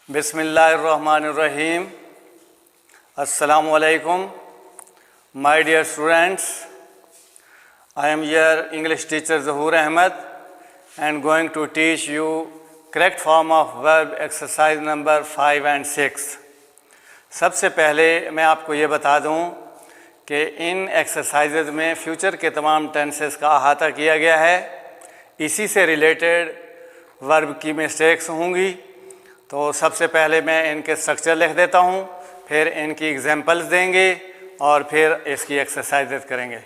Bismillahirrahmanirrahim. Assalamu alaikum. My dear students, I am your English teacher Zahoor Ahmed and going to teach you correct form of verb exercise number 5 and 6. सबसे पहले मैं आपको ये बता दूं कि इन exercises में फ्यूचर के तमाम टेंसेस का अहाता किया गया है। इसी से रिलेटेड वर्ब की मिस्टेक्स होंगी। तो सबसे पहले मैं इनके स्ट्रक्चर लिख देता हूँ, फिर इनकी एग्जांपल्स देंगे और फिर इसकी एक्सरसाइजेज करेंगे।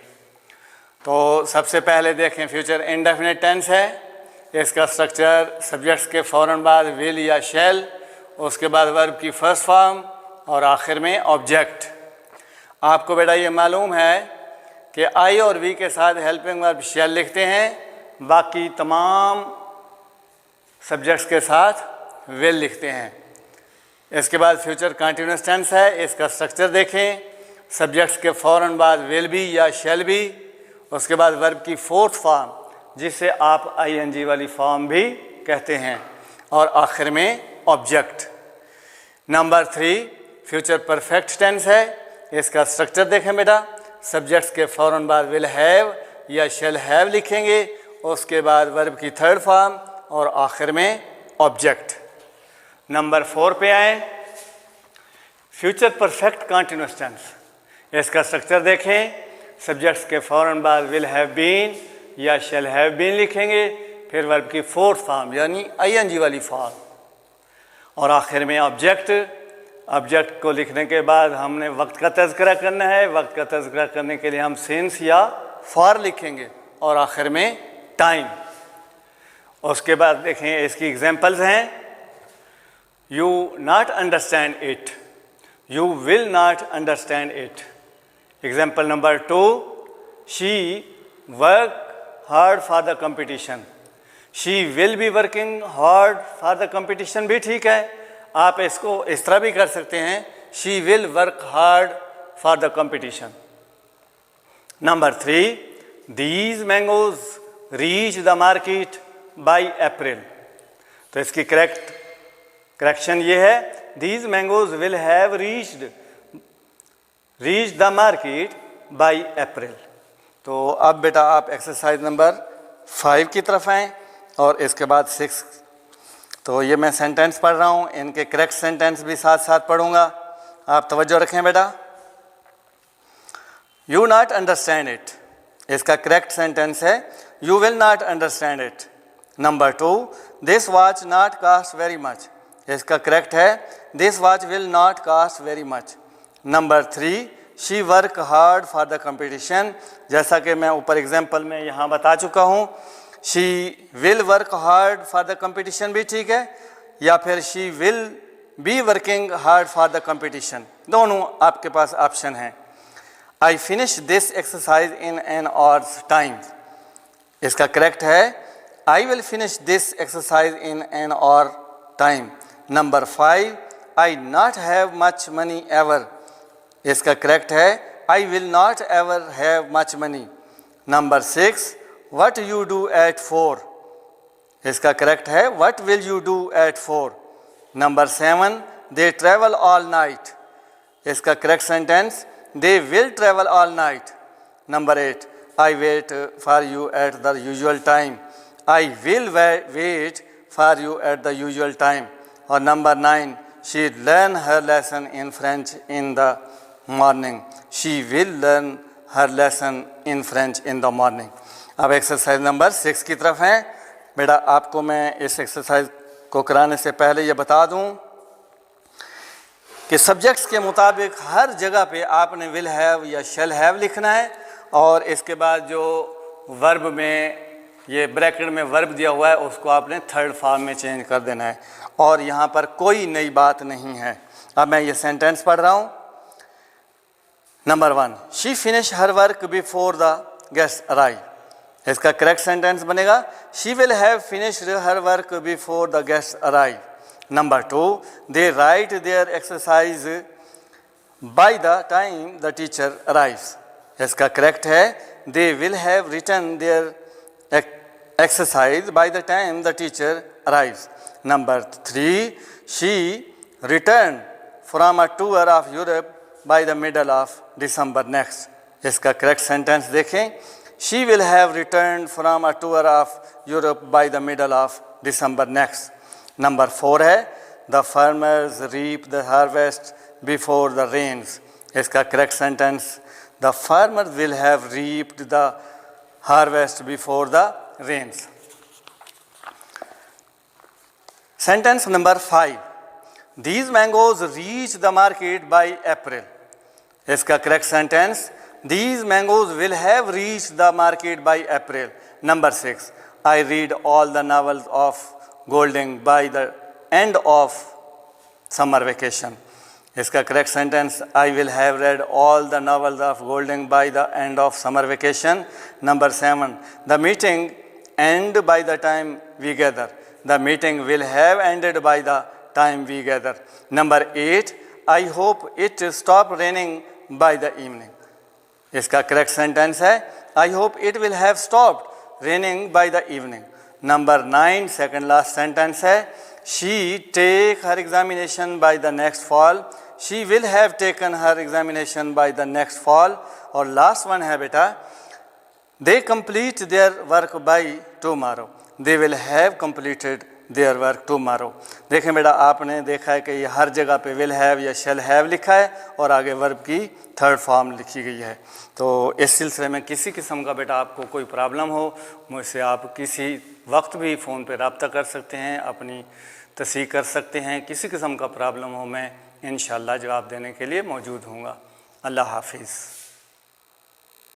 तो सबसे पहले देखें, फ्यूचर इंडेफिनिट टेंस है। इसका स्ट्रक्चर सब्जेक्ट्स के फ़ौरन बाद विल या शैल, उसके बाद वर्ब की फर्स्ट फॉर्म और आखिर में ऑब्जेक्ट। आपको बेटा ये मालूम है कि आई और वी के साथ हेल्पिंग वर्ब शैल लिखते हैं, बाकी तमाम सब्जेक्ट्स के साथ विल लिखते हैं। इसके बाद फ्यूचर कंटिन्यूअस टेंस है। इसका स्ट्रक्चर देखें, सब्जेक्ट्स के फ़ौरन बाद विल बी या शैल बी, उसके बाद वर्ब की फोर्थ फॉर्म जिसे आप आईएनजी वाली फॉर्म भी कहते हैं, और आखिर में object. Number 3 future perfect tense है। इसका स्ट्रक्चर देखें बेटा, सब्जेक्ट्स के फ़ौरन बाद विल हैव या शैल हैव लिखेंगे, उसके बाद वर्ब की थर्ड फॉर्म और आखिर में ऑब्जेक्ट। नंबर 4 पे आए, फ्यूचर परफेक्ट कंटिन्यूअस टेंस। इसका स्ट्रक्चर देखें, सब्जेक्ट्स के फ़ौरन बाद विल हैव बीन या शैल हैव बीन लिखेंगे, फिर वर्ब की फोर्थ फॉर्म यानी आईएनजी वाली फॉर्म और आखिर में ऑब्जेक्ट। ऑब्जेक्ट को लिखने के बाद हमने वक्त का तज़किरा करना है। वक्त का तज़किरा करने के लिए हम सिंस या फॉर लिखेंगे और आखिर में टाइम। उसके बाद देखें, इसकी एग्जांपल्स हैं, you not understand it, you will not understand it. Example number 2, she work hard for the competition, she will be working hard for the competition भी ठीक है। आप इसको इस तरह भी कर सकते हैं, she will work hard for the competition. Number 3, these mangoes reach the market by April. तो इसकी करेक्शन ये है, these mangoes will have reached the market by April. तो अब बेटा आप एक्सरसाइज नंबर 5 की तरफ आएँ और इसके बाद 6। तो ये मैं सेंटेंस पढ़ रहा हूँ, इनके करेक्ट सेंटेंस भी साथ साथ पढ़ूँगा। आप तवज्जो रखें बेटा। यू नॉट अंडरस्टैंड इट, इसका करेक्ट सेंटेंस है you will not understand it. Number 2, this watch not cost very much, इसका करेक्ट है this watch will not cost very much. Number 3, she work hard for the competition, जैसा कि मैं ऊपर example में यहाँ बता चुका हूँ। She will work hard for the competition भी ठीक है, या फिर she will be working hard for the competition, दोनों आपके पास ऑप्शन हैं। I finish this exercise in an hours time, इसका करेक्ट है I will finish this exercise in an hour time. Number 5, I not have much money ever, इसका correct है I will not ever have much money. Number 6, what you do at 4, इसका correct है what will you do at 4। Number 7, they travel all night, इसका correct sentence they will travel all night. Number 8, I wait for you at the usual time, I will wait for you at the usual time. और number 9, she learn her lesson in French in the morning, she will learn her lesson in French in the morning. अब exercise number 6 की तरफ हैं। बेटा आपको मैं इस exercise को कराने से पहले ये बता दूं कि सब्जेक्ट्स के मुताबिक हर जगह पे आपने विल हैव या शैल हैव लिखना है, और इसके बाद जो वर्ब में ये ब्रैकेट में वर्ब दिया हुआ है उसको आपने थर्ड फॉर्म में चेंज कर देना है, और यहाँ पर कोई नई बात नहीं है। अब मैं ये सेंटेंस पढ़ रहा हूँ। Number 1, she finish her work before the guest arrive, इसका करेक्ट सेंटेंस बनेगा she will have finished her work before the guest arrive. Number 2, they write their exercise by the time the teacher arrives, इसका correct है they will have written their exercise by the time the teacher arrives. Number 3, she returned from a tour of Europe by the middle of December next. इसका correct sentence देखें. She will have returned from a tour of Europe by the middle of December next. Number 4 है the farmers reap the harvest before the rains. इसका correct sentence the farmers will have reaped the harvest before the rains. Sentence number 5. These mangoes reach the market by April. इसका correct sentence these mangoes will have reached the market by April. Number 6. I read all the novels of Golding by the end of summer vacation. इसका correct sentence I will have read all the novels of Golding by the end of summer vacation. Number 7. The meeting end by the time we gather. The meeting will have ended by the time we gather. Number 8. I hope it stop raining by the evening. इसका correct sentence है I hope it will have stopped raining by the evening. Number 9. Second last sentence है she take her examination by the next fall. She will have taken her examination by the next fall. और last one है बेटा they complete their work by tomorrow. They will have completed their work tomorrow. देखें बेटा आपने देखा है कि ये हर जगह पे will have या shall have लिखा है और आगे वर्ब की थर्ड फॉर्म लिखी गई है. तो इस सिलसिले में किसी किस्म का बेटा आपको कोई प्रॉब्लम हो मुझसे आप किसी वक्त भी फ़ोन पे रब्ता कर सकते हैं, अपनी तस्दीक़ कर सकते हैं. किसी किस्म का प्रॉब्लम हो मैं इंशाअल्लाह जवाब देने के लिए मौजूद हूँगा. अल्लाह हाफिज़.